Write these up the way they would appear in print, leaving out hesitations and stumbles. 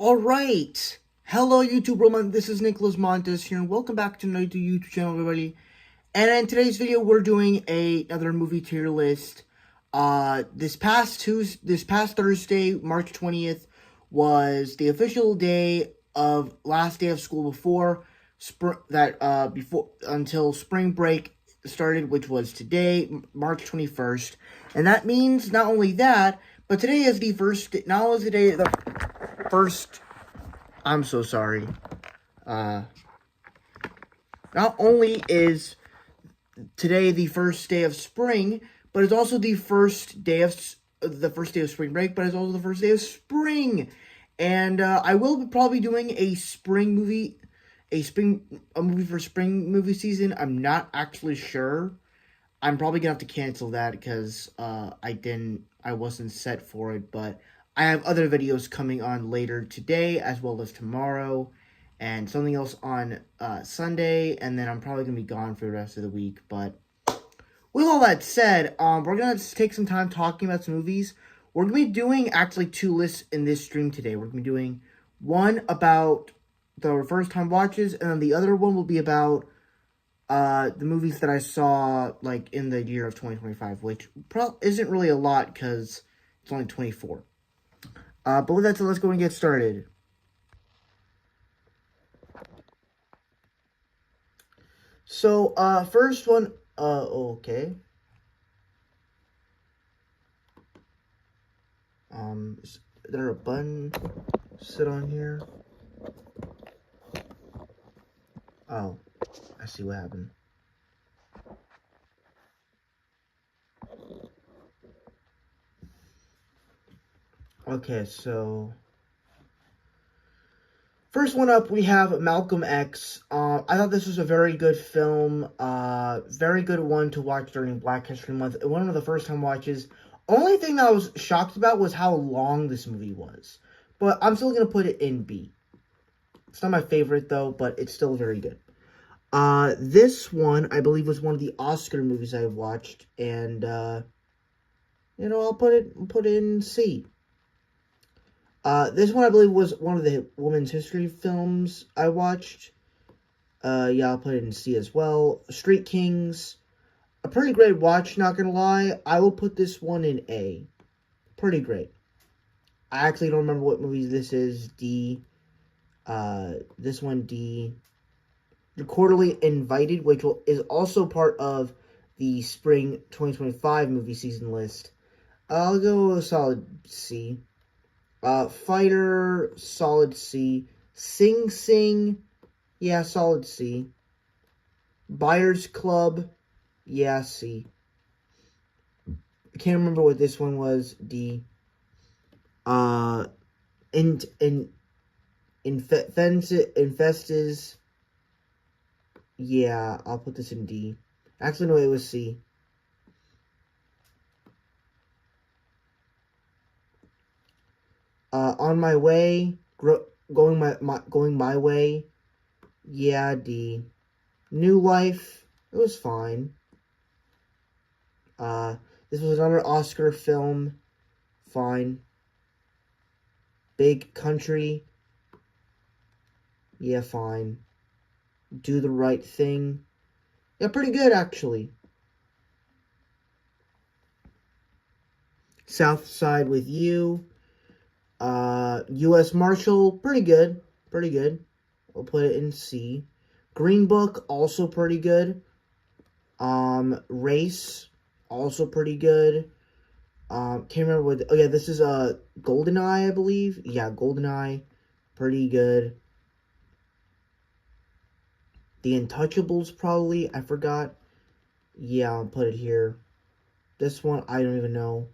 Alright, hello YouTube Roman, this is Nicholas Montes here, and welcome back to another YouTube channel, everybody. And in today's video, we're doing another movie tier list. This past Thursday, March 20th, was the official last day of school before until spring break started, which was today, March 21st. And that means not only that, but today is the first, I'm so sorry. Not only is today the first day of spring, but it's also the first day of spring break, but it's also the first day of spring. And I will probably doing a movie for spring movie season. I'm not actually sure. I'm probably gonna have to cancel that because I wasn't set for it, but I have other videos coming on later today as well as tomorrow, and something else on Sunday, and then I'm probably gonna be gone for the rest of the week. But with all that said, we're gonna take some time talking about some movies. We're gonna be doing actually two lists in this stream today. We're gonna be doing one about the first time watches, and then the other one will be about the movies that I saw like in the year of 2025, which isn't really a lot because it's only 24. But with that said, let's go and get started. So, first one, okay. Is there a button sit on here? Oh, I see what happened. Okay, so first one up, we have Malcolm X. I thought this was a very good film, very good one to watch during Black History Month. One of the first time watches. Only thing that I was shocked about was how long this movie was. But I'm still going to put it in B. It's not my favorite, though, but it's still very good. This one, I believe, was one of the Oscar movies I watched. And, I'll put it in C. This one, I believe, was one of the women's history films I watched. Yeah, I'll put it in C as well. Street Kings, a pretty great watch, not gonna lie. I will put this one in A. Pretty great. I actually don't remember what movie this is. D. This one, D. You're Quarterly Invited, which is also part of the spring 2025 movie season list. I'll go with a solid C. Fighter, solid C. Sing Sing, yeah, solid C. Buyers Club, yeah, C. I can't remember what this one was, D. Infestes, yeah, I'll put this in D. Actually, no, it was C. On My Way, going my way, yeah, D. New Life, it was fine. This was another Oscar film, fine. Big Country, yeah, fine. Do the Right Thing, yeah, pretty good, actually. South Side with You, U.S. Marshal, pretty good. I'll put it in C. Green Book, also pretty good. Race, also pretty good. Can't remember what. Oh yeah, this is GoldenEye, I believe. Yeah, GoldenEye, pretty good. The Untouchables, probably. I forgot. Yeah, I'll put it here. This one, I don't even know.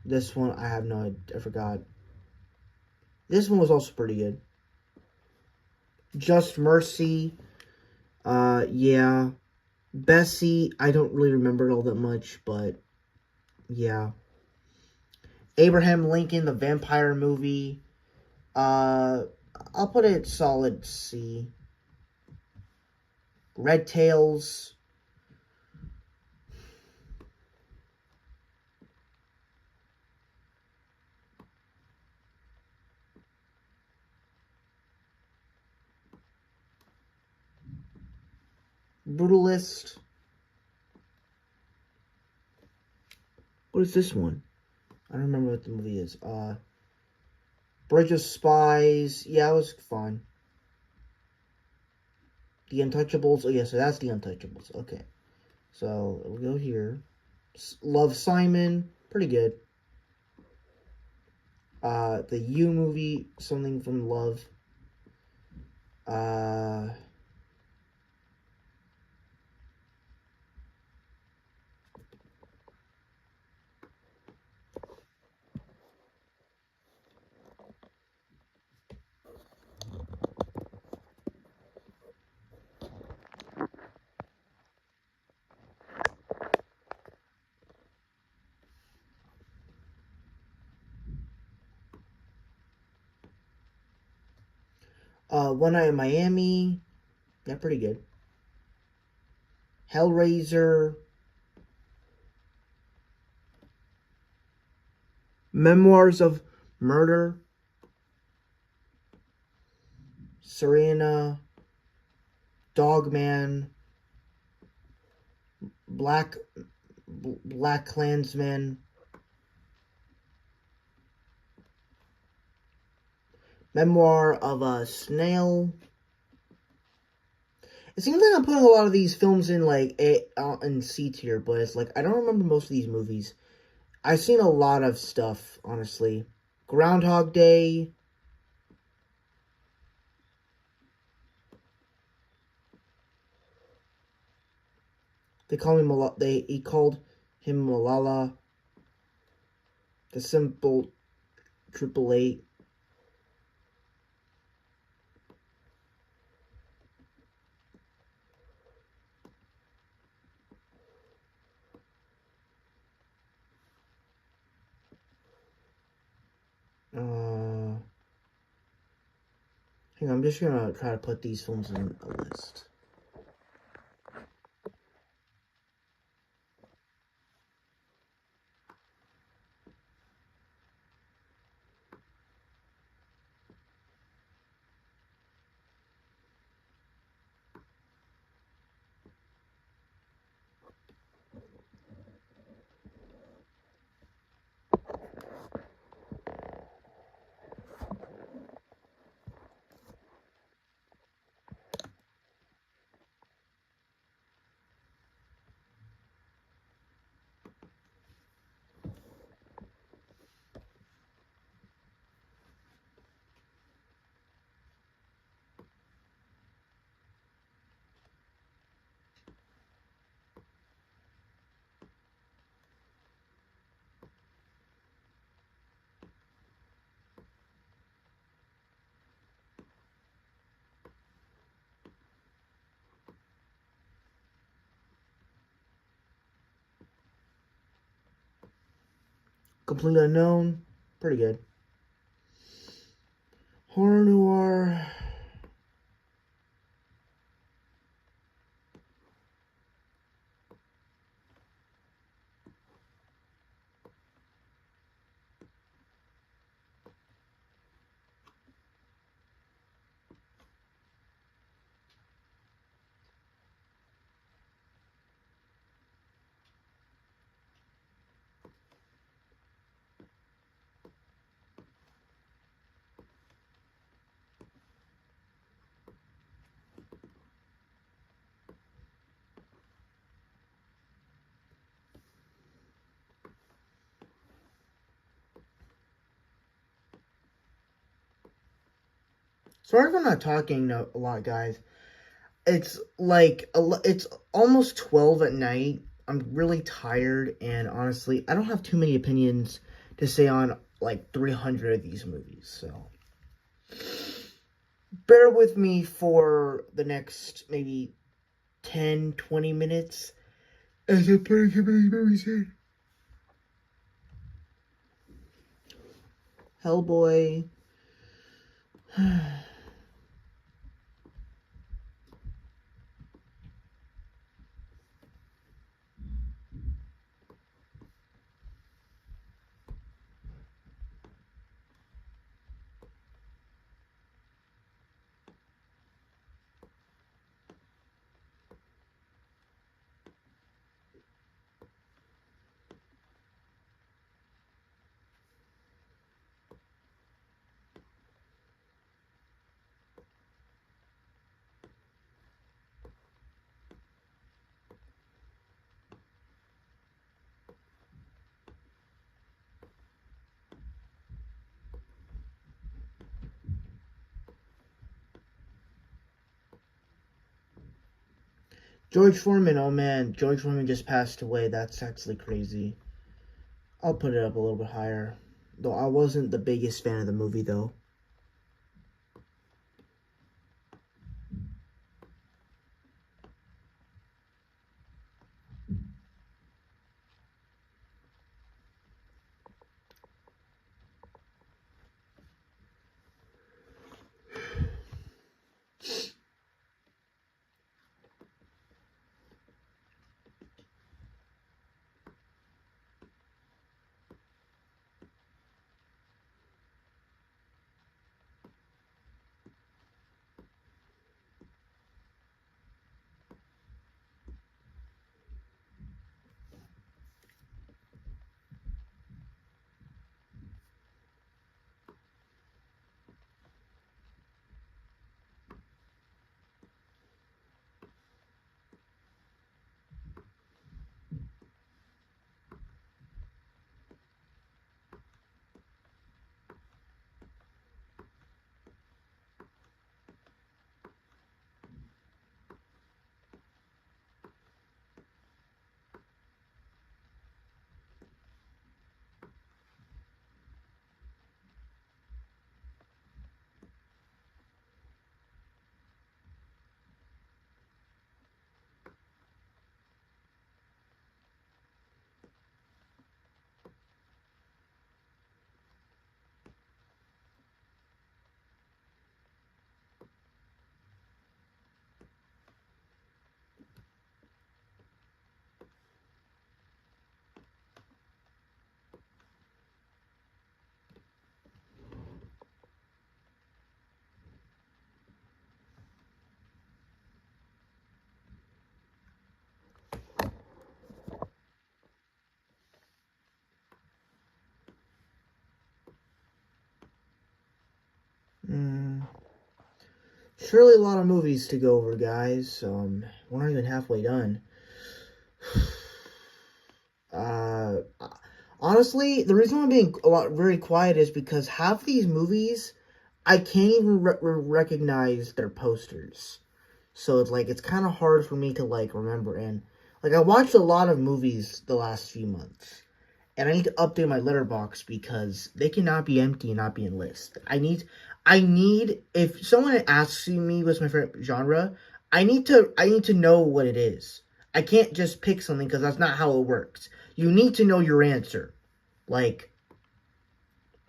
This one, I have no idea. I forgot. This one was also pretty good. Just Mercy. Yeah. Bessie, I don't really remember it all that much, but yeah. Abraham Lincoln, the vampire movie. I'll put it solid C. Red Tails. Brutalist. What is this one? I don't remember what the movie is. Bridge of Spies. Yeah, it was fun. The Untouchables. Oh, yeah, so that's The Untouchables. Okay. So, we'll go here. Love, Simon. Pretty good. The You movie. Something from Love. One Night in Miami. Yeah, pretty good. Hellraiser. Memoirs of Murder. Serena. Dogman. Black Klansman. Memoir of a Snail. It seems like I'm putting a lot of these films in like in C tier, but it's like I don't remember most of these movies. I've seen a lot of stuff, honestly. Groundhog Day. He called him Malala. The Simple Triple Eight. Hang on, I'm just gonna try to put these films in a list. Complete Unknown, pretty good. Horror noir. Sorry if I'm not talking a lot, guys. It's like it's almost 12 at night. I'm really tired, and honestly, I don't have too many opinions to say on like 300 of these movies. So bear with me for the next maybe 10, 20 minutes as I put too many movies in. Hellboy. George Foreman, oh man, George Foreman just passed away. That's actually crazy. I'll put it up a little bit higher. Though I wasn't the biggest fan of the movie, though. Mm, surely a lot of movies to go over, guys. We're not even halfway done. Uh, honestly, the reason why I'm being very quiet is because half these movies I can't even recognize their posters. So it's like it's kind of hard for me to like remember. And like I watched a lot of movies the last few months, and I need to update my letterbox because they cannot be empty and not be in list. I need if someone asks me what's my favorite genre, I need to know what it is. I can't just pick something because that's not how it works. You need to know your answer. Like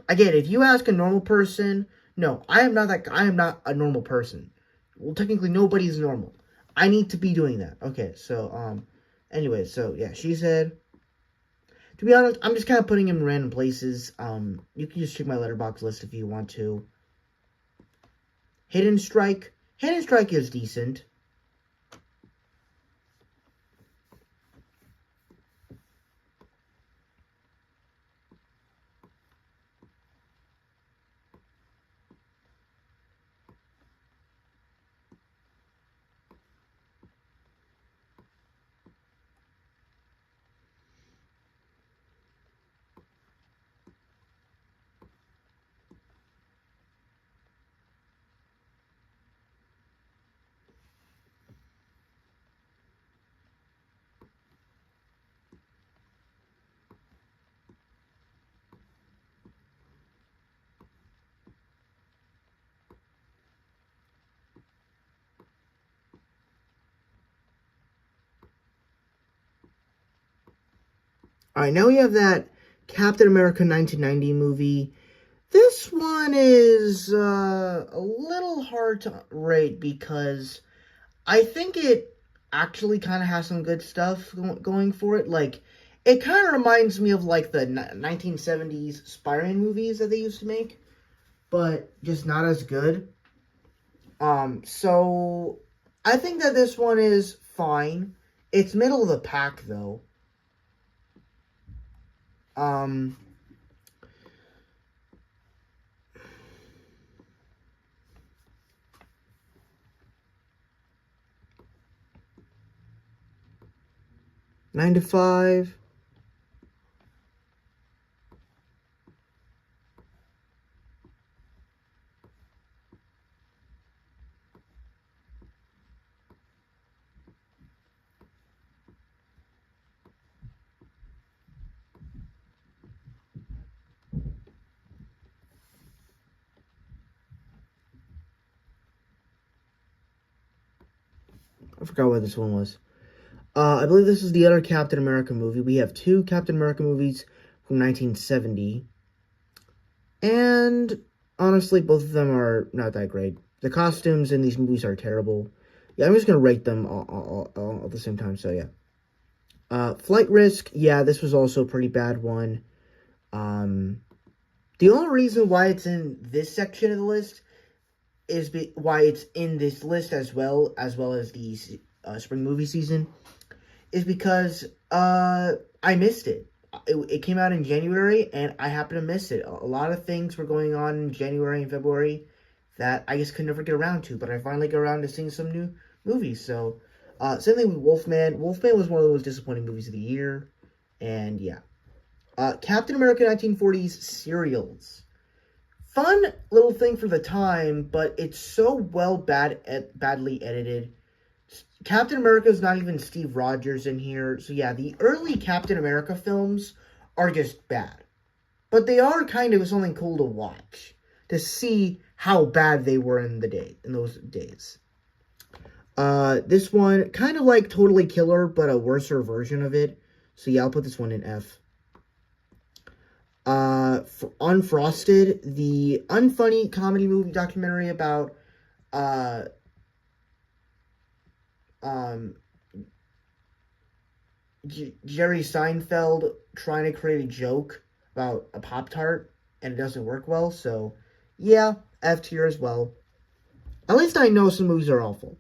again, if you ask a normal person, no, I am not that. I am not a normal person. Well, technically, nobody's normal. I need to be doing that. Okay, so anyway, so yeah, she said. To be honest, I'm just kind of putting him in random places. You can just check my letterbox list if you want to. Hidden Strike. Hidden Strike is decent. Alright, now we have that Captain America 1990 movie. This one is a little hard to rate because I think it actually kind of has some good stuff going for it. Like, it kind of reminds me of like the 1970s Spider-Man movies that they used to make, but just not as good. So I think that this one is fine. It's middle of the pack though. Um, 9 to 5. I forgot what this one was. I believe this is the other Captain America movie. We have two Captain America movies from 1970. And honestly, both of them are not that great. The costumes in these movies are terrible. Yeah, I'm just going to rate them all at the same time, so yeah. Flight Risk, yeah, this was also a pretty bad one. The only reason why it's in this section of the list is why it's in this list as well as the spring movie season is because I missed it. It came out in January, and I happened to miss it. A lot of things were going on in January and February that I just could never get around to, but I finally got around to seeing some new movies. So, same thing with Wolfman. Wolfman was one of the most disappointing movies of the year, and yeah. Captain America 1940s serials. Fun little thing for the time, but it's so badly edited. Captain America is not even Steve Rogers in here. So yeah, the early Captain America films are just bad. But they are kind of something cool to watch. To see how bad they were in those days. This one, kind of like Totally Killer, but a worser version of it. So yeah, I'll put this one in F. Unfrosted, the unfunny comedy movie documentary about Jerry Seinfeld trying to create a joke about a Pop-Tart, and it doesn't work well, so yeah, F tier as well. At least I know some movies are awful.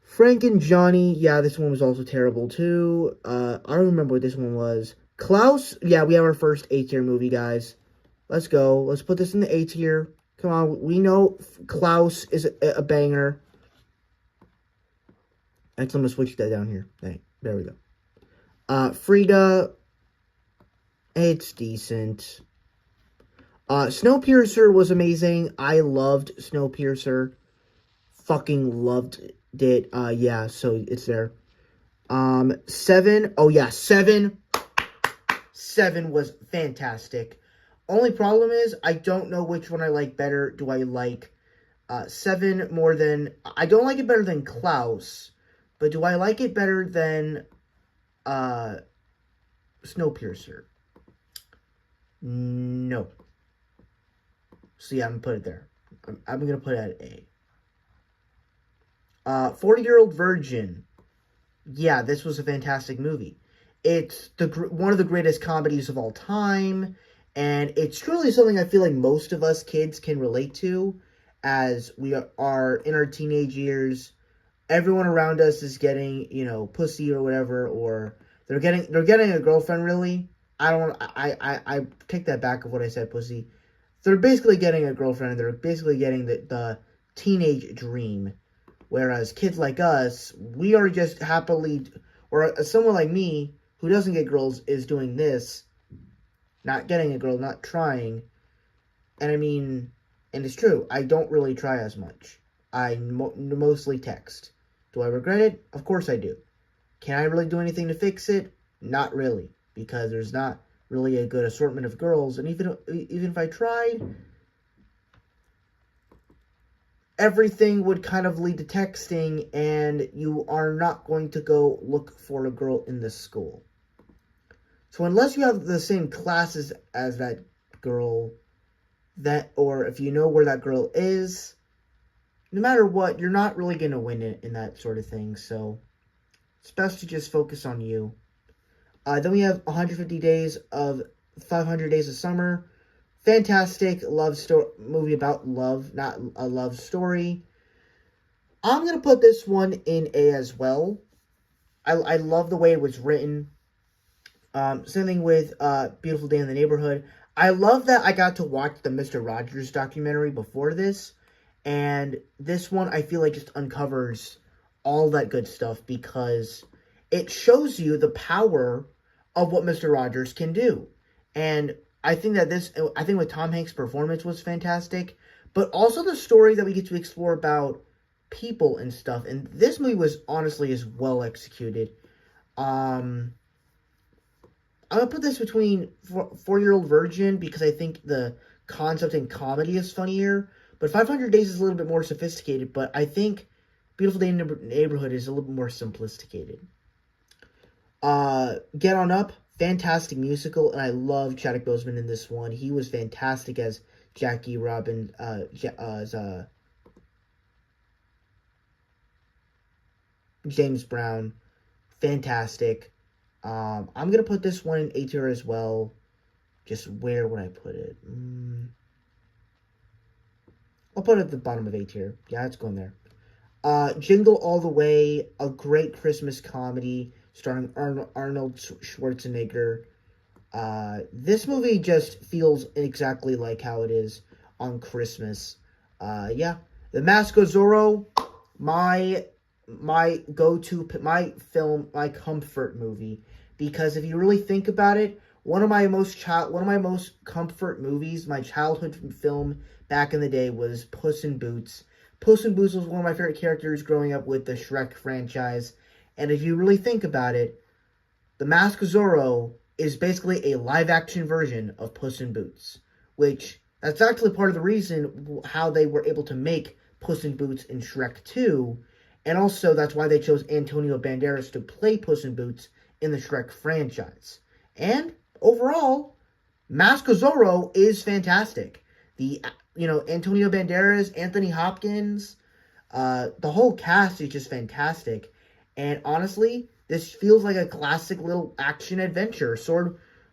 Frank and Johnny, yeah, this one was also terrible too. I don't remember what this one was. Klaus, yeah, we have our first A tier movie, guys. Let's go. Let's put this in the A tier. Come on, we know Klaus is a banger. Actually, I'm going to switch that down here. There we go. Frida, it's decent. Snowpiercer was amazing. I loved Snowpiercer. Fucking loved it. Yeah, so it's there. Seven. Oh, yeah, Seven. Seven was fantastic. Only problem is, I don't know which one I like better. Do I like Seven more than... I don't like it better than Klaus. But do I like it better than Snowpiercer? No. So yeah, I'm going to put it there. I'm going to put it at A. 40-Year-Old Virgin. Yeah, this was a fantastic movie. It's one of the greatest comedies of all time. And it's truly something I feel like most of us kids can relate to. As we are in our teenage years, everyone around us is getting, pussy or whatever, or they're getting a girlfriend, really. I take that back of what I said, pussy. They're basically getting a girlfriend, and they're basically getting the teenage dream. Whereas kids like us, we are just happily, or someone like me, who doesn't get girls, is doing this, not getting a girl, not trying. And I mean, and it's true, I don't really try as much. I mostly text. Do I regret it? Of course I do. Can I really do anything to fix it? Not really, because there's not really a good assortment of girls, and even if I tried, everything would kind of lead to texting, and you are not going to go look for a girl in the school. So unless you have the same classes as that girl, or if you know where that girl is, no matter what, you're not really going to win it in that sort of thing. So it's best to just focus on you. Then we have 150 Days of 500 Days of Summer. Fantastic love story, movie about love, not a love story. I'm going to put this one in A as well. I love the way it was written. Same thing with Beautiful Day in the Neighborhood. I love that I got to watch the Mr. Rogers documentary before this. And this one, I feel like, just uncovers all that good stuff because it shows you the power of what Mr. Rogers can do. And I think with Tom Hanks' performance was fantastic, but also the story that we get to explore about people and stuff. And this movie was honestly is well executed. I'm gonna put this between 4-Year-Old Virgin because I think the concept and comedy is funnier. But 500 Days is a little bit more sophisticated. But I think Beautiful Day in the Neighborhood is a little bit more sophisticated. Get On Up, fantastic musical, and I love Chadwick Boseman in this one. He was fantastic as Jackie Robin, James Brown. Fantastic. I'm gonna put this one in A tier as well. Just where would I put it? I'll put it at the bottom of A tier. Yeah, it's going there. Jingle All the Way, a great Christmas comedy starring Arnold Schwarzenegger. This movie just feels exactly like how it is on Christmas. Yeah. The Mask of Zorro, my go-to, my film, my comfort movie. Because if you really think about it, one of my most comfort movies, my childhood film back in the day was Puss in Boots. Puss in Boots was one of my favorite characters growing up with the Shrek franchise. And if you really think about it, The Mask of Zorro is basically a live-action version of Puss in Boots. Which, that's actually part of the reason how they were able to make Puss in Boots in Shrek 2. And also, that's why they chose Antonio Banderas to play Puss in Boots in the Shrek franchise. And, overall, Mask of Zorro is fantastic. Antonio Banderas, Anthony Hopkins, the whole cast is just fantastic. And honestly, this feels like a classic little action adventure,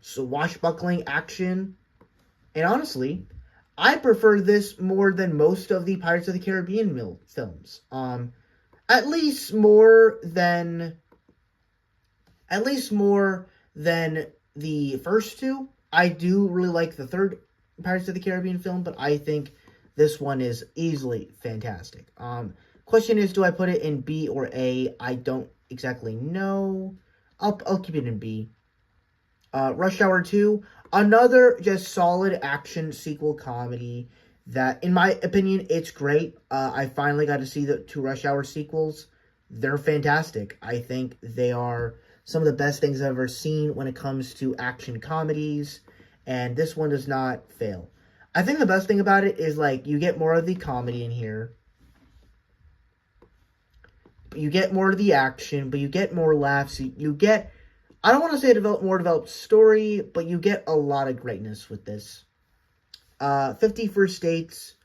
swashbuckling action. And honestly, I prefer this more than most of the Pirates of the Caribbean films. At least more than the first two. I do really like the third Pirates of the Caribbean film, but I think this one is easily fantastic. Question is, do I put it in B or A? I don't exactly know. I'll keep it in B. Rush Hour 2, another just solid action sequel comedy that, in my opinion, it's great. I finally got to see the 2 Rush Hour sequels. They're fantastic. I think they are some of the best things I've ever seen when it comes to action comedies, and this one does not fail. I think the best thing about it is, you get more of the comedy in here. You get more of the action, but you get more laughs. You get, I don't want to say a more developed story, but you get a lot of greatness with this. 50 First Dates,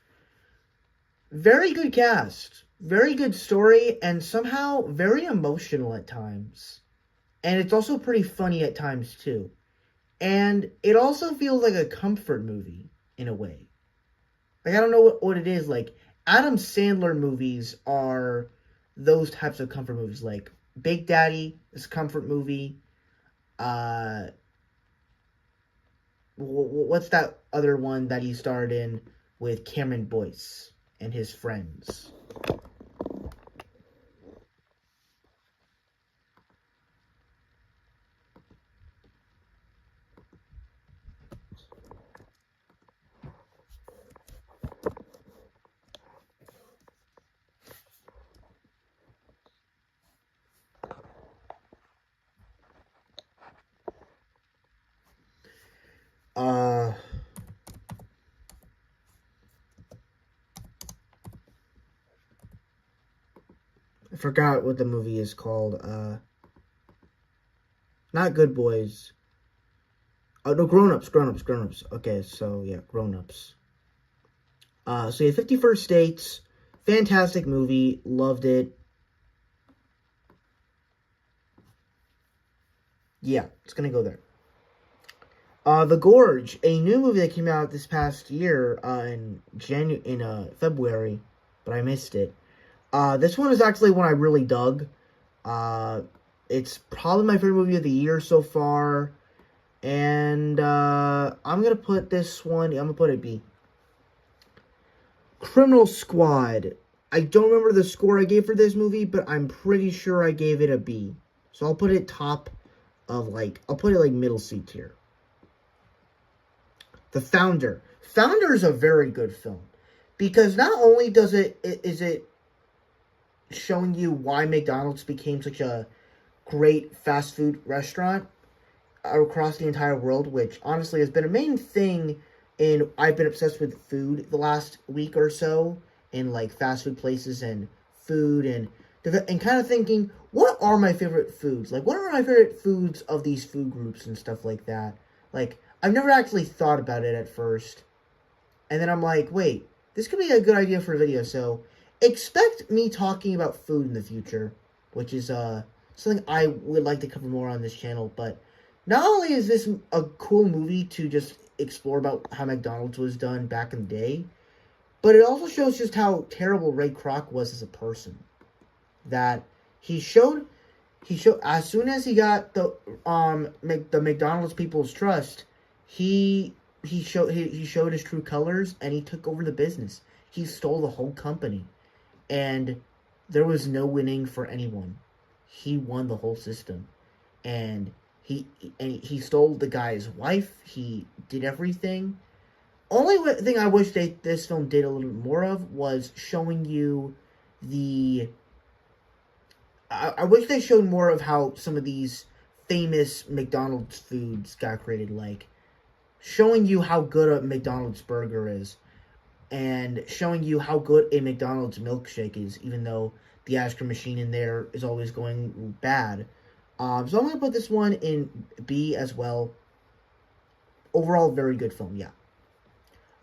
very good cast, very good story, and somehow very emotional at times. And it's also pretty funny at times, too. And it also feels like a comfort movie, in a way. I don't know what it is. Adam Sandler movies are those types of comfort movies. Big Daddy is a comfort movie. What's that other one that he starred in with Cameron Boyce and his friends? I forgot what the movie is called. Not Good Boys. Oh, no, Grown Ups. Okay, so, yeah, Grown Ups. 50 First Dates. Fantastic movie. Loved it. Yeah, it's gonna go there. The Gorge, a new movie that came out this past year in February, but I missed it. This one is actually one I really dug. It's probably my favorite movie of the year so far, and I'm gonna put this one. I'm gonna put it B. Criminal Squad. I don't remember the score I gave for this movie, but I'm pretty sure I gave it a B. So I'll put it top of I'll put it middle C tier. The Founder. Founder is a very good film because not only is it showing you why McDonald's became such a great fast food restaurant across the entire world, which honestly has been a main thing I've been obsessed with food the last week or so in fast food places and food and kind of thinking, what are my favorite foods? Like, what are my favorite foods of these food groups and stuff like that? Like, I've never actually thought about it at first. And then I'm like, wait, this could be a good idea for a video. So expect me talking about food in the future, which is something I would like to cover more on this channel. But not only is this a cool movie to just explore about how McDonald's was done back in the day, but it also shows just how terrible Ray Kroc was as a person. That he showed as soon as he got the McDonald's people's trust, he showed his true colors, and he took over the business. He stole the whole company, and there was no winning for anyone. He won the whole system, and he stole the guy's wife. He did everything. Only thing I wish this film did a little bit more of was showing you the. I wish they showed more of how some of these famous McDonald's foods got created, like showing you how good a McDonald's burger is, and showing you how good a McDonald's milkshake is, even though the ice cream machine in there is always going bad. So I'm going to put this one in B as well. Overall, very good film, yeah.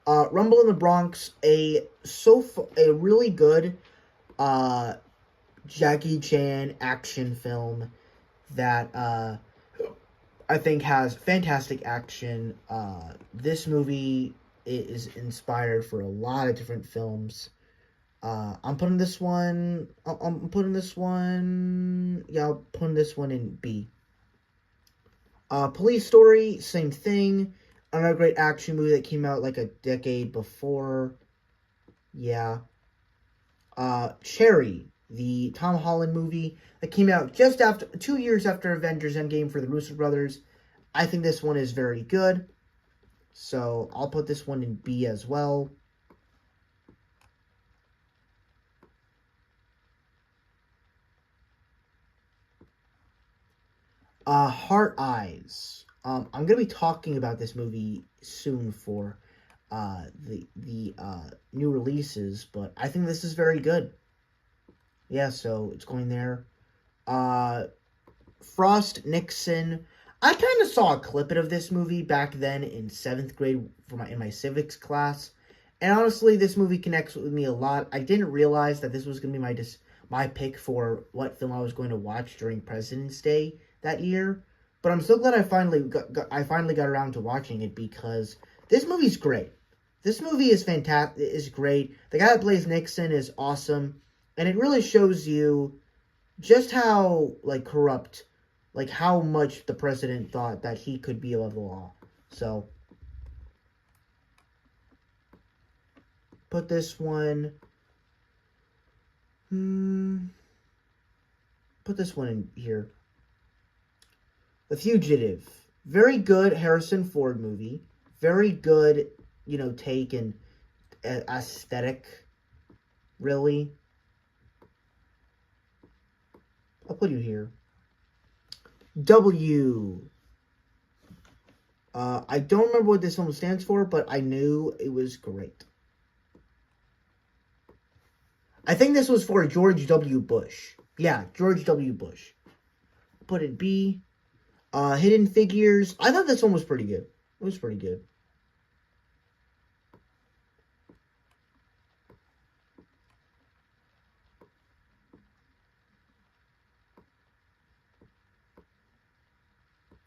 Rumble in the Bronx, a really good Jackie Chan action film that I think has fantastic action. This movie is inspired for a lot of different films. I'm putting this one. I'm putting this one. Yeah, I'm putting this one in B. Police Story, same thing. Another great action movie that came out like a decade before. Yeah. Cherry, the Tom Holland movie that came out just after 2 years after Avengers Endgame for the Russo brothers. I think this one is very good. So I'll put this one in B as well. Heart Eyes. I'm gonna be talking about this movie soon for the new releases, but I think this is very good. Yeah, so it's going there. Frost Nixon. I kind of saw a clip of this movie back then in 7th grade in my civics class, and honestly, this movie connects with me a lot. I didn't realize that this was gonna be my pick for what film I was going to watch during President's Day that year, but I'm so glad I finally got around to watching it, because this movie's great. This movie is fantastic. Is great. The guy that plays Nixon is awesome, and it really shows you just how corrupt, how much the president thought that he could be above the law. So put this one. Put this one in here. The Fugitive. Very good Harrison Ford movie. Very good, take and aesthetic, really. I'll put you here. W. I don't remember what this film stands for, but I knew it was great. I think this was for George W. Bush. Yeah, George W. Bush. Put it B. Hidden Figures. I thought this one was pretty good. It was pretty good.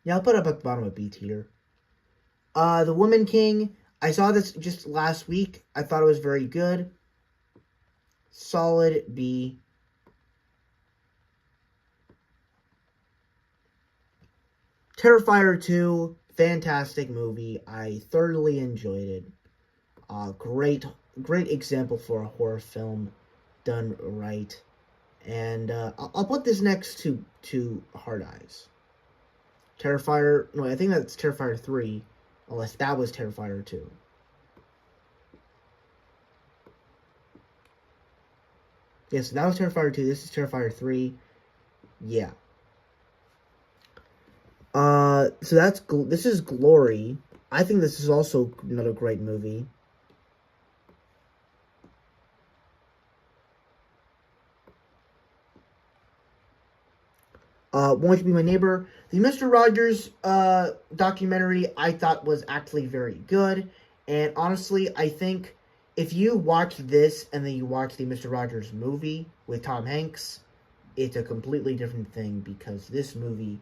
Yeah, I'll put it up at the bottom of B tier. The Woman King. I saw this just last week. I thought it was very good. Solid B. Terrifier 2, fantastic movie. I thoroughly enjoyed it. Great example for a horror film done right. And I'll put this next to Hard Eyes. Terrifier, no, I think that's Terrifier 3, unless that was Terrifier 2. Yes, that was Terrifier 2, this is Terrifier 3. Yeah. So this is Glory. I think this is also another great movie. Won't You Be My Neighbor? The Mr. Rogers documentary I thought was actually very good. And honestly, I think if you watch this and then you watch the Mr. Rogers movie with Tom Hanks, it's a completely different thing because this movie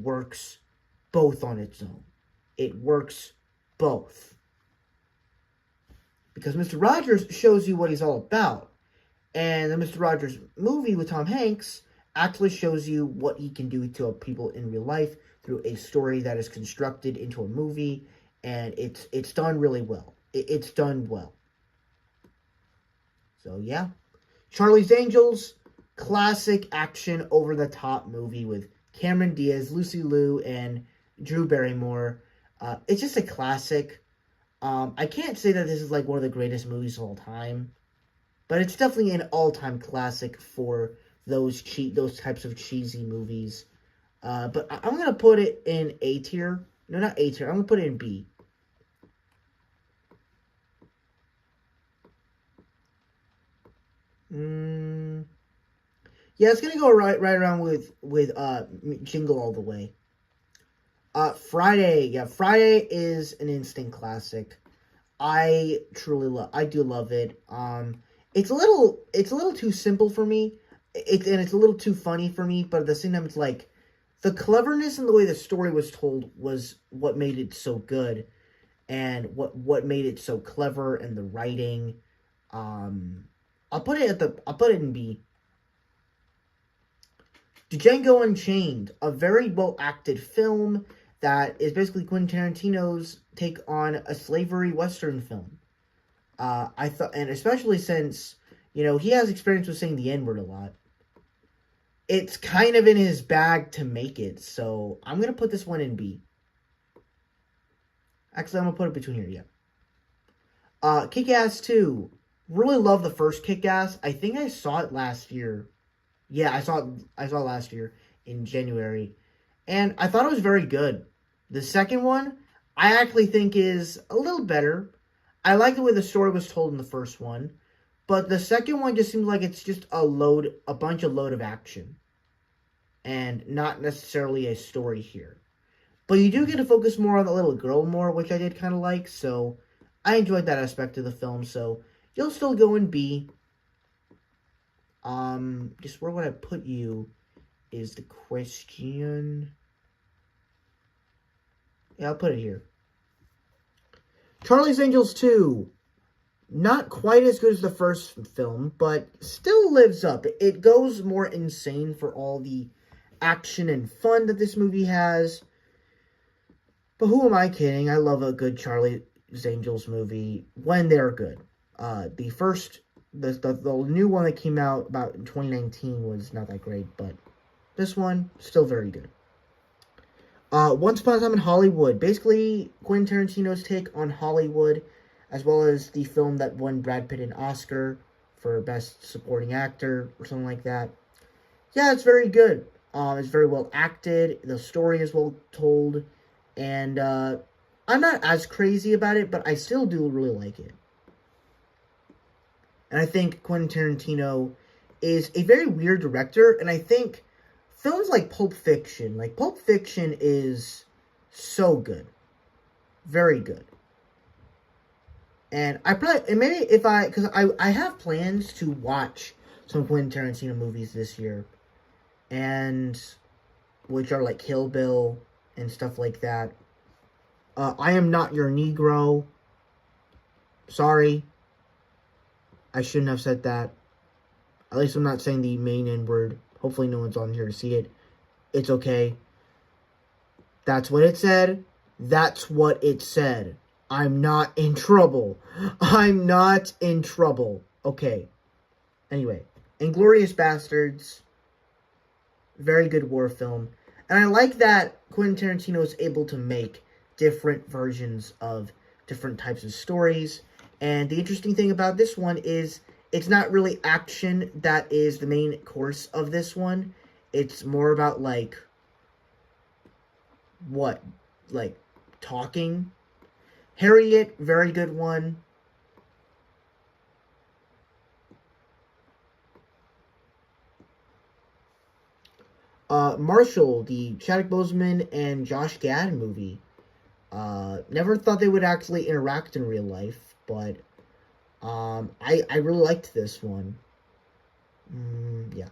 works both on its own. It works both. Because Mr. Rogers shows you what he's all about. And the Mr. Rogers movie with Tom Hanks actually shows you what he can do to people in real life through a story that is constructed into a movie, and it's done really well. It's done well. So yeah, Charlie's Angels, classic action over the top movie with Cameron Diaz, Lucy Liu, and Drew Barrymore. It's just a classic. I can't say that this is like one of the greatest movies of all time, but it's definitely an all-time classic for those types of cheesy movies. But I'm gonna put it in A tier. No, not A tier. I'm gonna put it in B. Yeah, it's gonna go right around with Jingle All the Way. Friday. Yeah, Friday is an instant classic. I do love it. It's a little too simple for me. It's a little too funny for me, but at the same time, it's like the cleverness and the way the story was told was what made it so good, and what made it so clever, and the writing. I'll put it in B. Django Unchained, a very well acted film that is basically Quentin Tarantino's take on a slavery western film. I thought, and especially since he has experience with saying the N-word a lot, it's kind of in his bag to make it. So I'm gonna put this one in B. Actually, I'm gonna put it between here. Yeah. Kick-Ass 2. Really love the first Kick-Ass. I think I saw it last year. Yeah, I saw it last year in January, and I thought it was very good. The second one, I actually think is a little better. I like the way the story was told in the first one, but the second one just seems like it's just a bunch of action, and not necessarily a story here. But you do get to focus more on the little girl more, which I did kind of like, so I enjoyed that aspect of the film, so you'll still go in B. Just where would I put you is the question. Yeah, I'll put it here. Charlie's Angels 2. Not quite as good as the first film, but still lives up. It goes more insane for all the action and fun that this movie has. But who am I kidding? I love a good Charlie's Angels movie when they're good. The new one that came out about in 2019 was not that great, but this one, still very good. Once Upon a Time in Hollywood. Basically, Quentin Tarantino's take on Hollywood, as well as the film that won Brad Pitt an Oscar for Best Supporting Actor, or something like that. Yeah, it's very good. It's very well acted. The story is well told. And I'm not as crazy about it, but I still do really like it. And I think Quentin Tarantino is a very weird director, and I think films like Pulp Fiction is so good. Very good. And because I have plans to watch some Quentin Tarantino movies this year, and which are like Kill Bill and stuff like that. I Am Not Your Negro. Sorry. I shouldn't have said that. At least I'm not saying the main N-word. Hopefully no one's on here to see it. It's okay. That's what it said. That's what it said. I'm not in trouble. I'm not in trouble. Okay. Anyway. Inglourious Basterds. Very good war film. And I like that Quentin Tarantino is able to make different versions of different types of stories. And the interesting thing about this one is it's not really action that is the main course of this one. It's more about, talking. Harriet, very good one. Marshall, the Chadwick Boseman and Josh Gad movie. Never thought they would actually interact in real life, but I really liked this one. Yeah.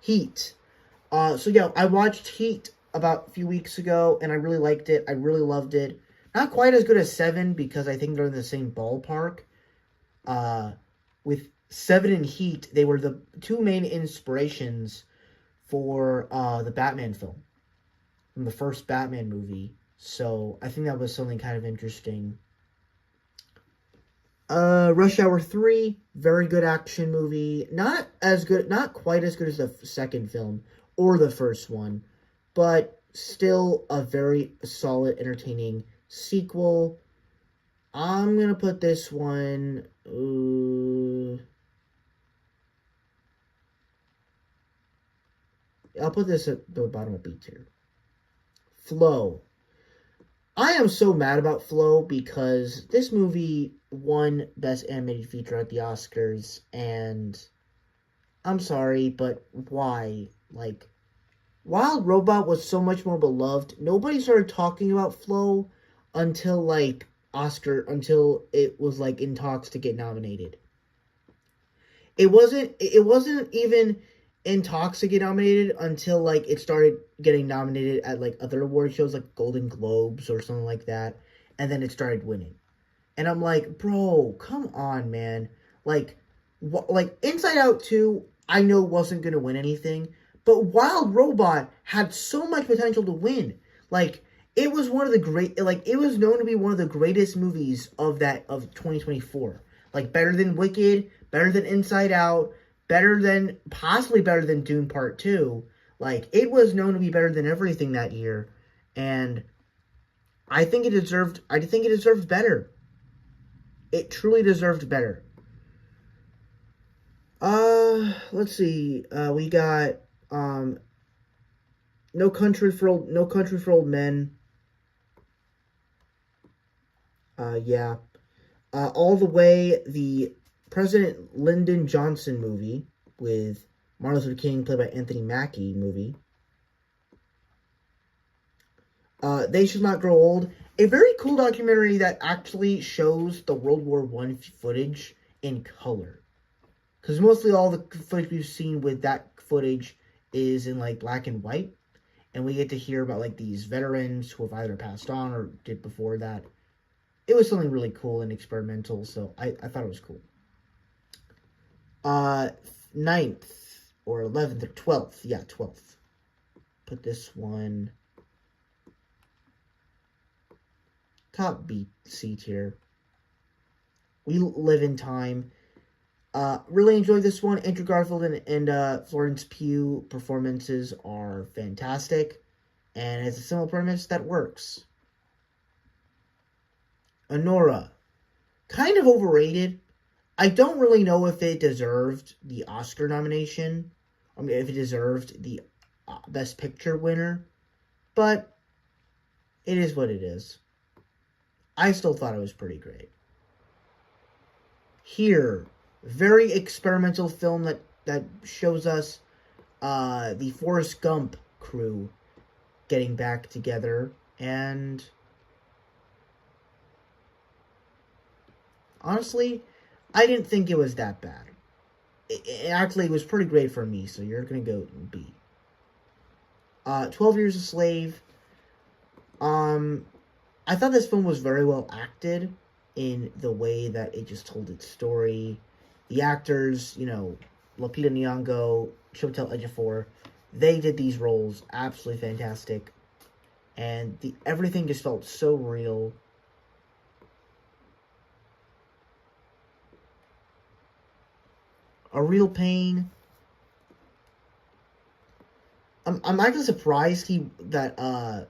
Heat. So yeah, I watched Heat about a few weeks ago, and I really liked it. I really loved it. Not quite as good as Seven, because I think they're in the same ballpark. With Seven and Heat, they were the two main inspirations for the Batman film, from the first Batman movie. So I think that was something kind of interesting. Rush Hour 3, very good action movie. Not as good, not quite as good as the second film or the first one, but still a very solid, entertaining sequel. I'm gonna put this one. I'll put this at the bottom of B tier. Flow. I am so mad about Flow because this movie won Best Animated Feature at the Oscars, and I'm sorry, but why? Like, Wild Robot was so much more beloved. Nobody started talking about Flow until until it was like in talks to get nominated. It wasn't even in talks to get nominated until like it started getting nominated at like other award shows like Golden Globes or something like that, and then it started winning. And I'm like, bro, come on, man. Like, like Inside Out 2, I know wasn't gonna win anything, but Wild Robot had so much potential to win. Like, it was one of the great, like, it was known to be one of the greatest movies of 2024. Like, better than Wicked, better than Inside Out, possibly better than Dune Part 2. Like, it was known to be better than everything that year. And I think it deserved better. It truly deserved better. Let's see. We got, No Country for Old Men. Yeah. All the Way, the President Lyndon Johnson movie with Martin Luther King, played by Anthony Mackie movie. They Should Not Grow Old, a very cool documentary that actually shows the World War I footage in color. Because mostly all the footage we've seen with that footage is in like black and white. And we get to hear about like these veterans who have either passed on or did before that. It was something really cool and experimental, so I thought it was cool. 9th or 11th or 12th. Yeah, 12th. Put this one top C tier. We Live in Time. Really enjoyed this one. Andrew Garfield and Florence Pugh performances are fantastic, and it's a simple premise that works. Anora, kind of overrated. I don't really know if it deserved the Oscar nomination. I mean, if it deserved the Best Picture winner, but it is what it is. I still thought it was pretty great. Here, very experimental film that shows us the Forrest Gump crew getting back together, and honestly, I didn't think it was that bad. It actually was pretty great for me, so you're gonna go B. 12 Years a Slave. I thought this film was very well acted in the way that it just told its story. The actors, Lupita Nyong'o, Chiwetel Ejiofor, they did these roles absolutely fantastic, and everything just felt so real. A Real Pain. I'm actually surprised that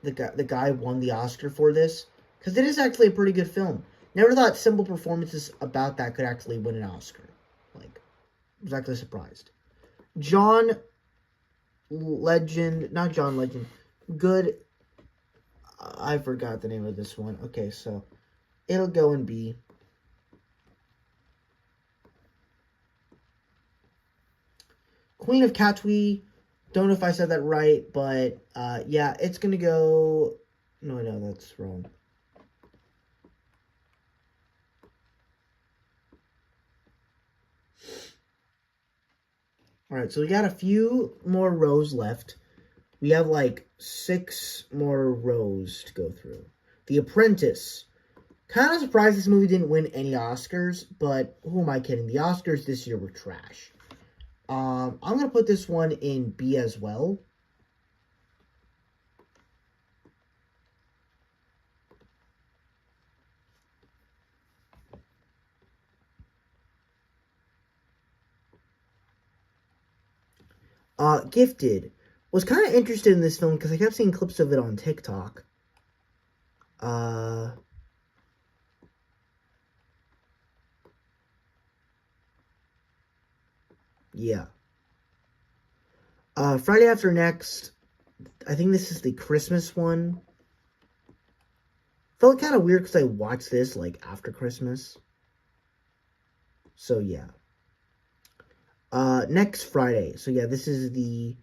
the guy won the Oscar for this, because it is actually a pretty good film. Never thought simple performances about that could actually win an Oscar. Like, I was actually surprised. John Legend, not John Legend. Good. I forgot the name of this one. Okay, so it'll go in B. Queen of Katwe. Don't know if I said that right, but yeah, it's gonna go. No, that's wrong. All right, so we got a few more rows left. We have like 6 more rows to go through. The Apprentice. Kind of surprised this movie didn't win any Oscars, but who am I kidding? The Oscars this year were trash. I'm going to put this one in B as well. Gifted. Was kind of interested in this film because I kept seeing clips of it on TikTok. Yeah. Friday After Next. I think this is the Christmas one. Felt kind of weird because I watched this, like, after Christmas. So, yeah. Next Friday. So, yeah, this is the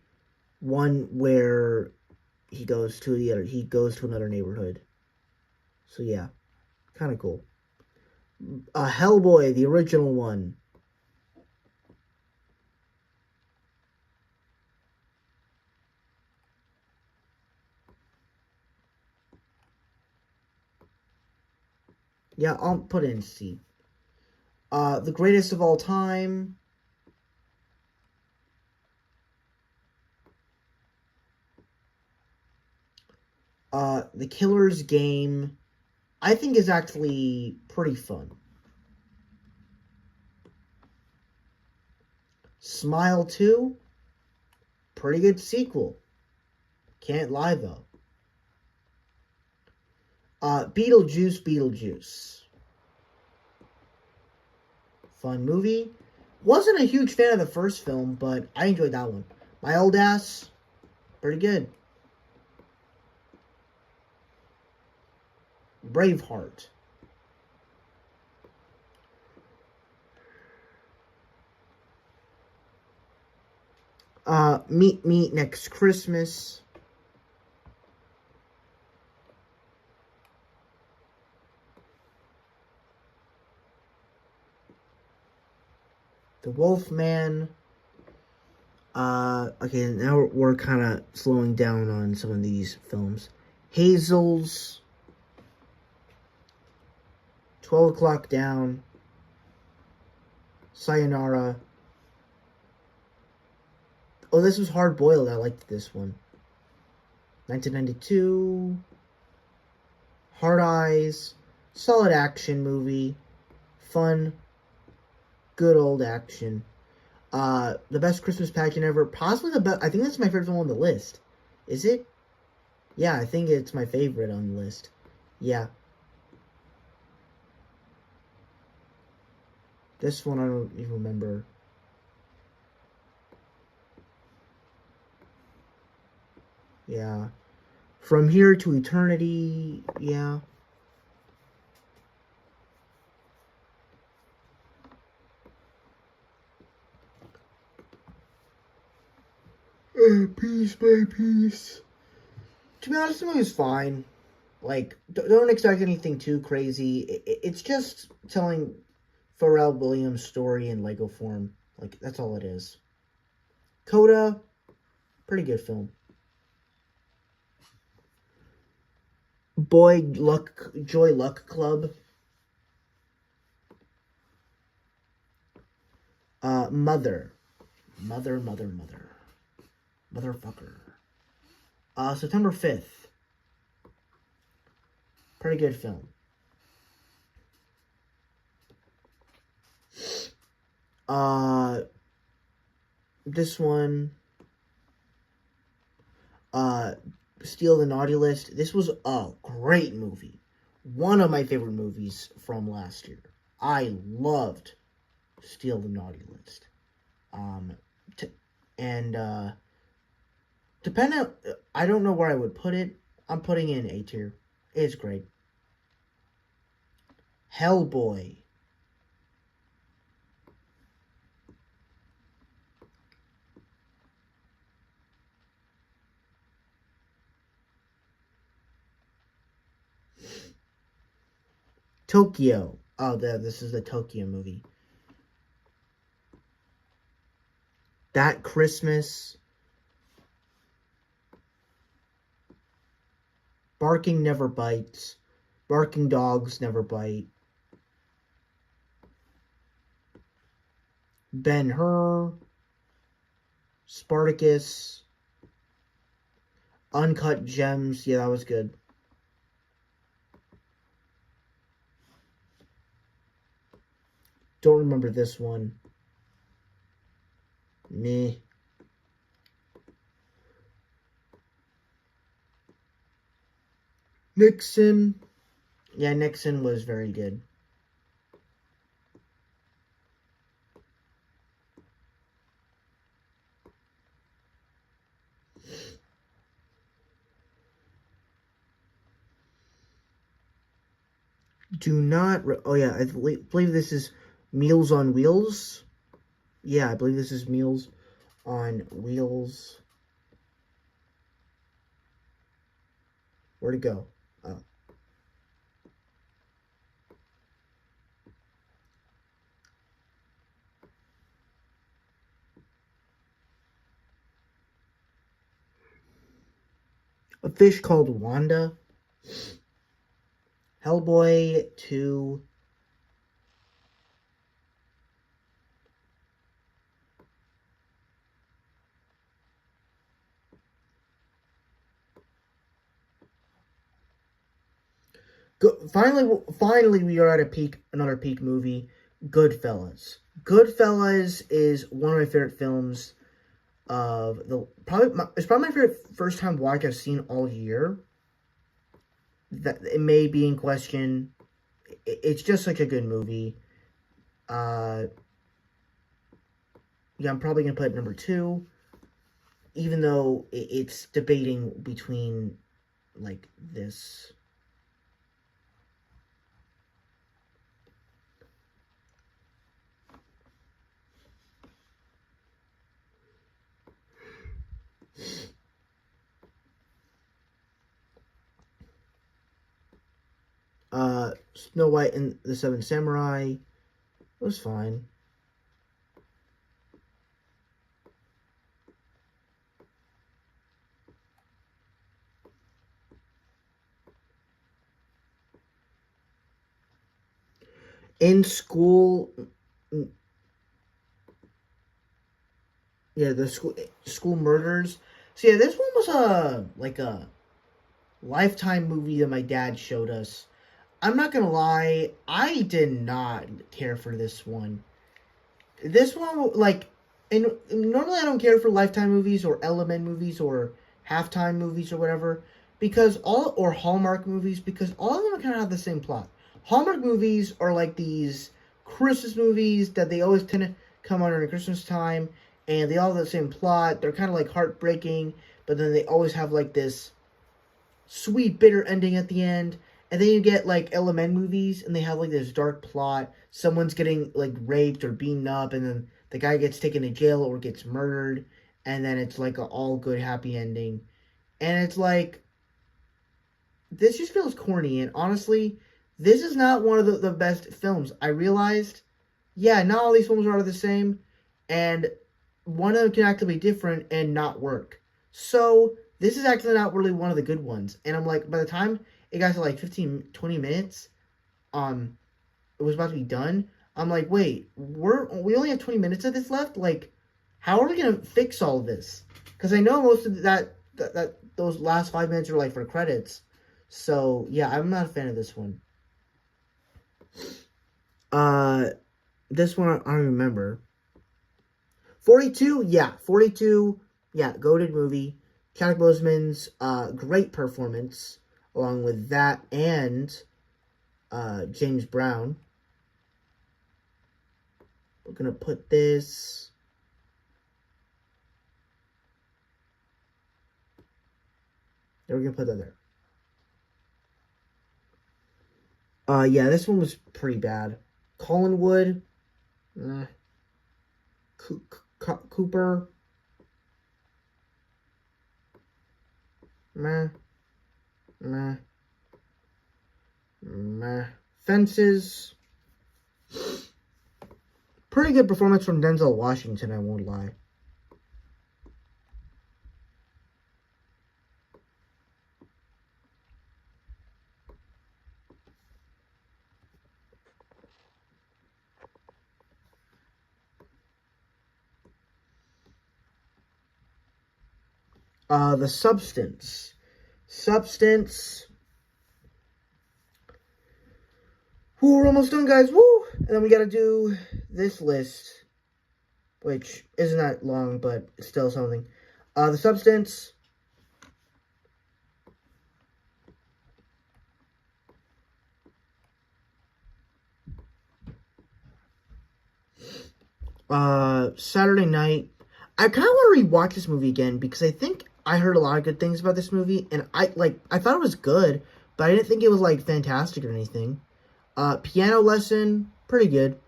one where he goes to another neighborhood. So, yeah. Kind of cool. Hellboy, the original one. Yeah, I'll put it in C. The Greatest of All Time. The Killer's Game, I think is actually pretty fun. Smile 2, pretty good sequel. Can't lie, though. Beetlejuice. Fun movie. Wasn't a huge fan of the first film, but I enjoyed that one. My Old Ass, pretty good. Braveheart. Meet Me Next Christmas. The Wolfman. Okay, now we're kind of slowing down on some of these films. Hazel's. 12 O'Clock Down. Sayonara. Oh, this was Hard Boiled. I liked this one. 1992. Hard Eyes. Solid action movie. Fun. Good old action. The Best Christmas Pageant Ever. Possibly the best. I think that's my favorite film on the list. Is it? Yeah, I think it's my favorite on the list. Yeah. This one I don't even remember. Yeah. From Here to Eternity. Yeah. Piece by piece. To be honest, the movie was fine. Like, don't expect anything too crazy. It's just telling Pharrell Williams' story in Lego form. Like, that's all it is. Coda, pretty good film. Joy Luck Club. Mother. Motherfucker. September 5th. Pretty good film. This one. Steal the Naughty List. This was a great movie. One of my favorite movies from last year. I loved Steal the Naughty List. Depending, I don't know where I would put it. I'm putting it in A tier. It's great. Hellboy. Tokyo. Oh, this is the Tokyo movie. That Christmas. Barking Never Bites. Barking Dogs Never Bite. Ben-Hur. Spartacus. Uncut Gems. Yeah, that was good. Don't remember this one. Meh. Nixon. Yeah, Nixon was very good. Do not... Oh, yeah, I believe this is Meals on Wheels. Yeah, I believe this is Meals on Wheels. Where'd it go? Oh. A Fish Called Wanda. Hellboy 2. Finally, we are at another peak movie. Goodfellas. Goodfellas is one of my favorite films of it's probably my favorite first time watch I've seen all year. That it may be in question. It's just such a good movie. Yeah, I'm probably gonna put it number 2, even though it's debating between like this. Snow White and the Seven Samurai. It was fine. In School. Yeah, the school murders. So yeah, this one was a Lifetime movie that my dad showed us. I'm not gonna lie, I did not care for this one. This one, like, and normally I don't care for Lifetime movies or Element movies or Halftime movies or whatever, because or Hallmark movies, because all of them kind of have the same plot. Hallmark movies are like these Christmas movies that they always tend to come out during Christmas time, and they all have the same plot. They're kind of like heartbreaking, but then they always have like this sweet bitter ending at the end. And then you get like Element movies, and they have like this dark plot. Someone's getting like raped or beaten up, and then the guy gets taken to jail or gets murdered, and then it's like an all good happy ending. And it's like, this just feels corny. And honestly, this is not one of the best films. I realized, yeah, not all these films are the same, and one of them can actually be different and not work. So this is actually not really one of the good ones. And I'm like, by the time it got to like 15, 20 minutes, it was about to be done. I'm like, wait, we only have 20 minutes of this left. Like, how are we gonna fix all this? Because I know most of that those last 5 minutes are like for credits. So yeah, I'm not a fan of this one. Uh, this one I don't remember. 42, yeah, 42, yeah, goated movie. Chadwick Boseman's great performance, along with that and James Brown. We're gonna put this. We're gonna put that there. Yeah, this one was pretty bad. Collinwood, Cooper, meh, meh, meh. Fences. Pretty good performance from Denzel Washington, I won't lie. The Substance. Substance. Woo, we're almost done, guys. Woo! And then we gotta do this list, which isn't that long, but it's still something. The Substance. Saturday Night. I kind of want to rewatch this movie again because I think I heard a lot of good things about this movie, and I thought it was good, but I didn't think it was like fantastic or anything. Piano Lesson, pretty good.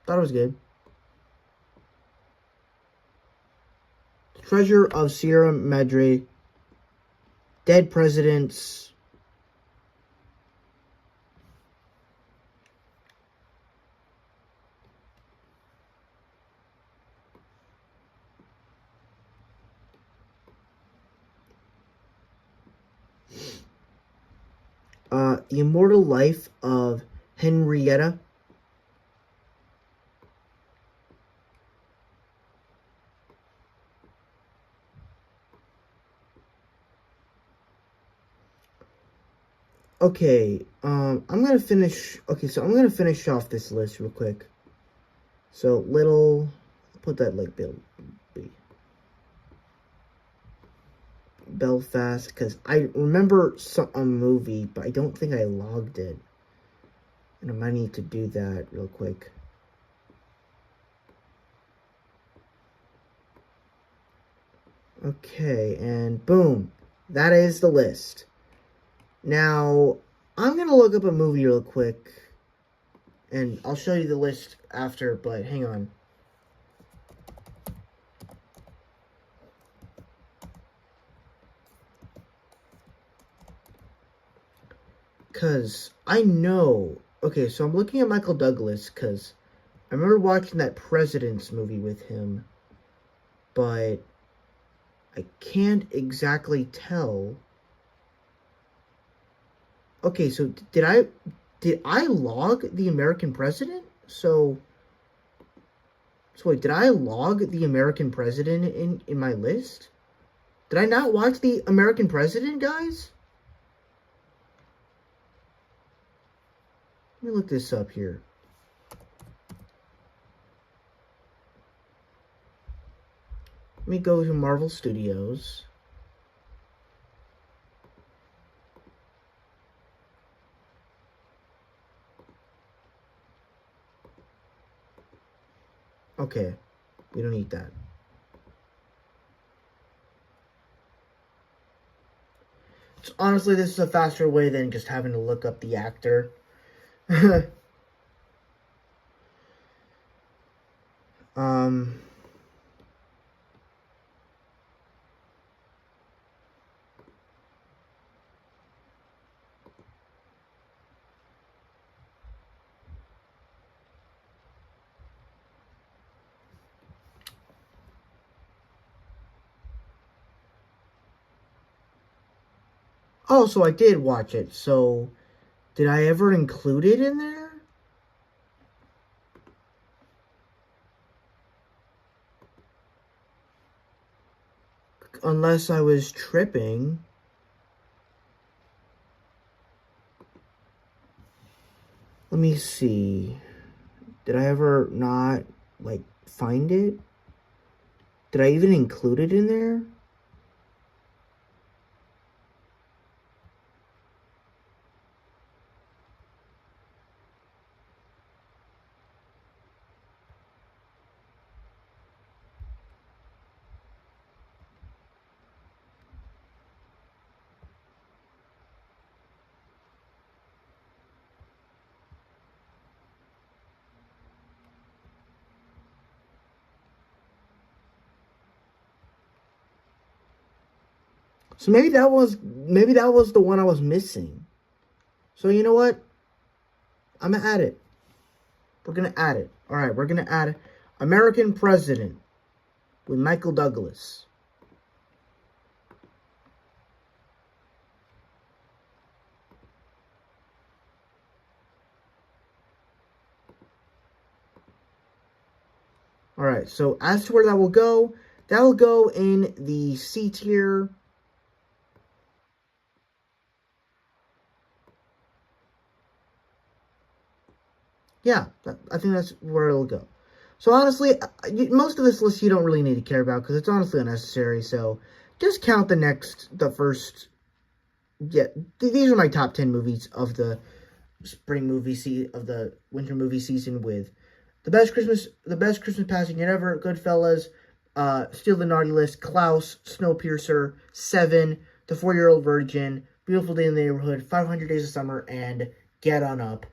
Thought it was good. Treasure of Sierra Madre. Dead Presidents. The Immortal Life of Henrietta. Okay, I'm gonna finish. Okay, so I'm gonna finish off this list real quick. So little, put that like Bill B. Belfast, because I remember a movie, but I don't think I logged it, and I might need to do that real quick. Okay, and boom, that is the list. Now, I'm going to look up a movie real quick, and I'll show you the list after, but hang on. Because I know, okay, so I'm looking at Michael Douglas, because I remember watching that Presidents movie with him, but I can't exactly tell. Okay, so did I log the American President? So wait, did I log the American President in my list? Did I not watch the American President, guys? Let me look this up here. Let me go to Marvel Studios. Okay, we don't need that. So honestly, this is a faster way than just having to look up the actor. um... Oh, so I did watch it. So, did I ever include it in there? Unless I was tripping. Let me see. Did I ever not, like, find it? Did I even include it in there? So maybe that was the one I was missing. So you know what? I'm gonna add it. We're gonna add it. All right, we're gonna add American President with Michael Douglas. All right, so as to where that will go in the C tier. Yeah, I think that's where it'll go. So honestly, most of this list you don't really need to care about because it's honestly unnecessary. So just count the first. Yeah, these are my top 10 movies of the of the winter movie season with the best Christmas passing yet ever, Goodfellas, Steal the Naughty List, Klaus, Snowpiercer, Seven, The 4-Year-Old Virgin, Beautiful Day in the Neighborhood, 500 Days of Summer, and Get On Up.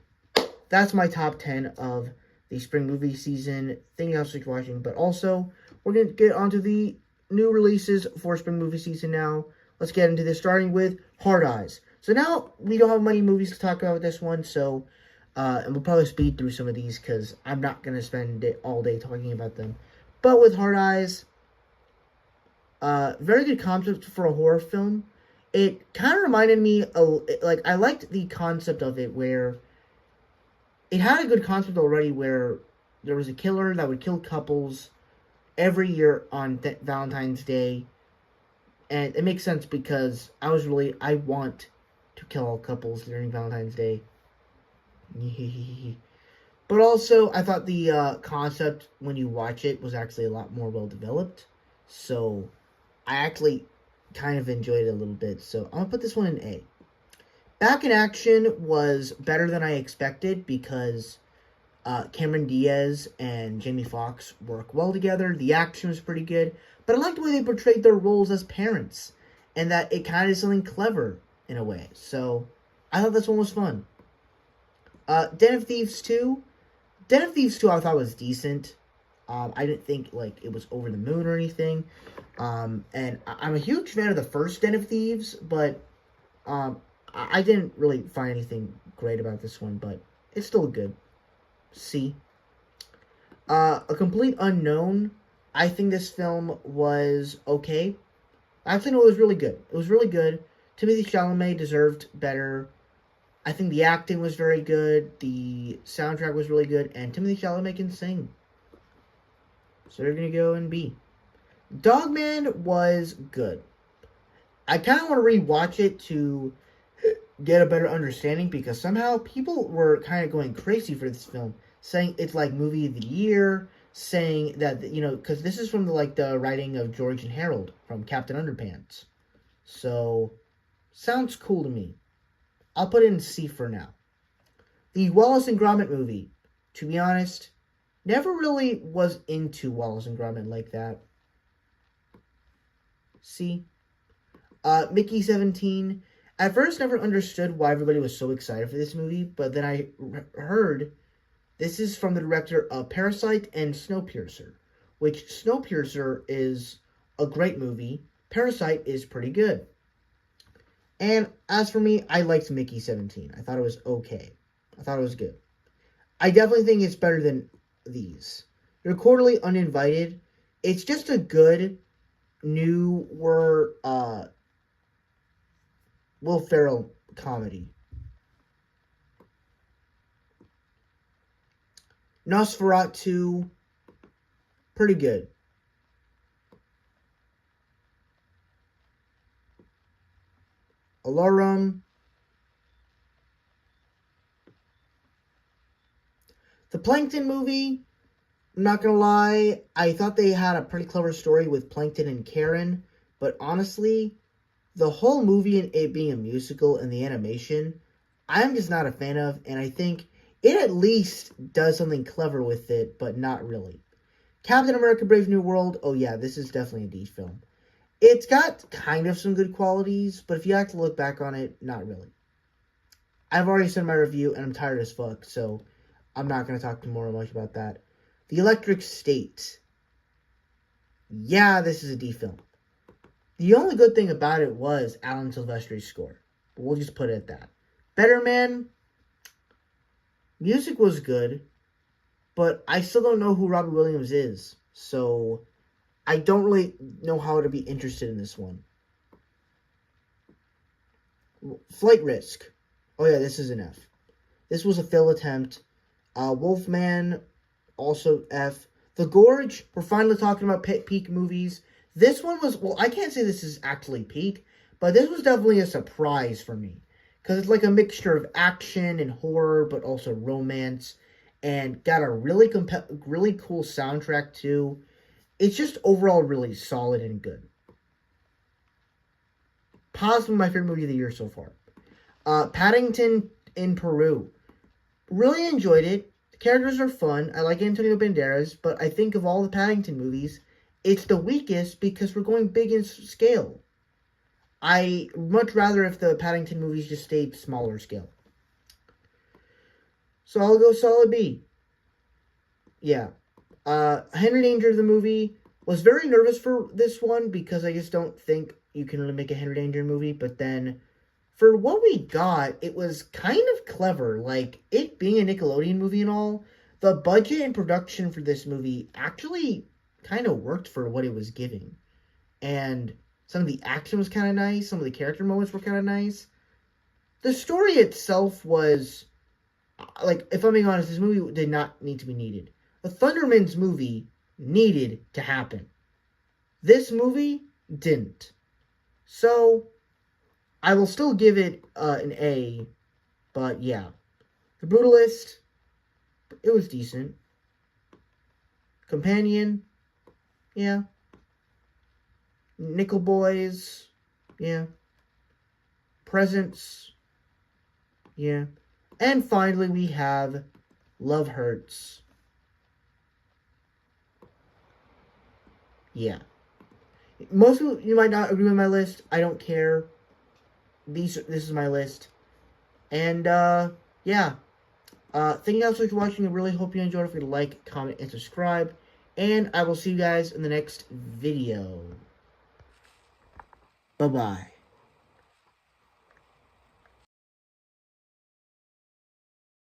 That's my top 10 of the spring movie season. Thank you guys for watching, but also we're going to get onto the new releases for spring movie season now. Let's get into this, starting with Hard Eyes. So now we don't have many movies to talk about with this one, so and we'll probably speed through some of these because I'm not going to spend it all day talking about them. But with Hard Eyes, very good concept for a horror film. It kind of reminded me of, like, I liked the concept of it where it had a good concept already where there was a killer that would kill couples every year on Valentine's Day. And it makes sense because I want to kill all couples during Valentine's Day. But also, I thought the concept, when you watch it, was actually a lot more well developed. So, I actually kind of enjoyed it a little bit. So, I'm going to put this one in A. Back in Action was better than I expected because Cameron Diaz and Jamie Foxx work well together. The action was pretty good. But I liked the way they portrayed their roles as parents. And that it kind of is something clever in a way. So, I thought this one was fun. Den of Thieves 2. Den of Thieves 2 I thought was decent. I didn't think like it was over the moon or anything. And I'm a huge fan of the first Den of Thieves. But I didn't really find anything great about this one. But it's still good. C. A Complete Unknown. I think this film was okay. I think it was really good. It was really good. Timothée Chalamet deserved better. I think the acting was very good. The soundtrack was really good. And Timothée Chalamet can sing. So they're going to go in B. Dogman was good. I kind of want to rewatch it to get a better understanding because somehow people were kind of going crazy for this film, saying it's like movie of the year, saying that, you know, because this is from the writing of George and Harold from Captain Underpants. So, sounds cool to me. I'll put it in C for now. The Wallace and Gromit movie, to be honest, never really was into Wallace and Gromit like that. C. Mickey 17. At first, never understood why everybody was so excited for this movie, but then I heard this is from the director of Parasite and Snowpiercer, which Snowpiercer is a great movie. Parasite is pretty good. And as for me, I liked Mickey 17. I thought it was okay. I thought it was good. I definitely think it's better than these. Your Quarterly Uninvited, it's just a good newer Will Ferrell comedy. Nosferatu, pretty good. Alarum. The Plankton movie, I'm not gonna lie, I thought they had a pretty clever story with Plankton and Karen, but honestly, the whole movie and it being a musical and the animation, I'm just not a fan of, and I think it at least does something clever with it, but not really. Captain America Brave New World, oh yeah, this is definitely a D film. It's got kind of some good qualities, but if you have to look back on it, not really. I've already said my review, and I'm tired as fuck, so I'm not going to talk more much about that. The Electric State. Yeah, this is a D film. The only good thing about it was Alan Silvestri's score. But we'll just put it at that. Better Man. Music was good, but I still don't know who Robbie Williams is. So I don't really know how to be interested in this one. Flight Risk. Oh yeah, this is an F. This was a fail attempt. Wolfman, also F. The Gorge, we're finally talking about peak movies. This one was, well, I can't say this is actually peak, but this was definitely a surprise for me. Because it's like a mixture of action and horror, but also romance. And got a really really cool soundtrack, too. It's just overall really solid and good. Possibly my favorite movie of the year so far. Paddington in Peru. Really enjoyed it. The characters are fun. I like Antonio Banderas, but I think of all the Paddington movies, it's the weakest because we're going big in scale. I much rather if the Paddington movies just stayed smaller scale. So I'll go solid B. Yeah. Henry Danger, the movie, was very nervous for this one because I just don't think you can really make a Henry Danger movie, but then for what we got, it was kind of clever. Like, it being a Nickelodeon movie and all, the budget and production for this movie actually kind of worked for what it was giving. And some of the action was kind of nice. Some of the character moments were kind of nice. The story itself was, like, if I'm being honest, this movie did not need to be needed. The Thundermans movie needed to happen. This movie didn't. So I will still give it an A, but yeah. The Brutalist, it was decent. Companion, yeah. Nickel Boys, yeah. Presents, yeah. And finally we have Love Hurts. Yeah. Most of you might not agree with my list. I don't care. This is my list. And, yeah. Thank you guys so much for watching. I really hope you enjoyed. If you like, comment, and subscribe. And I will see you guys in the next video. Bye-bye.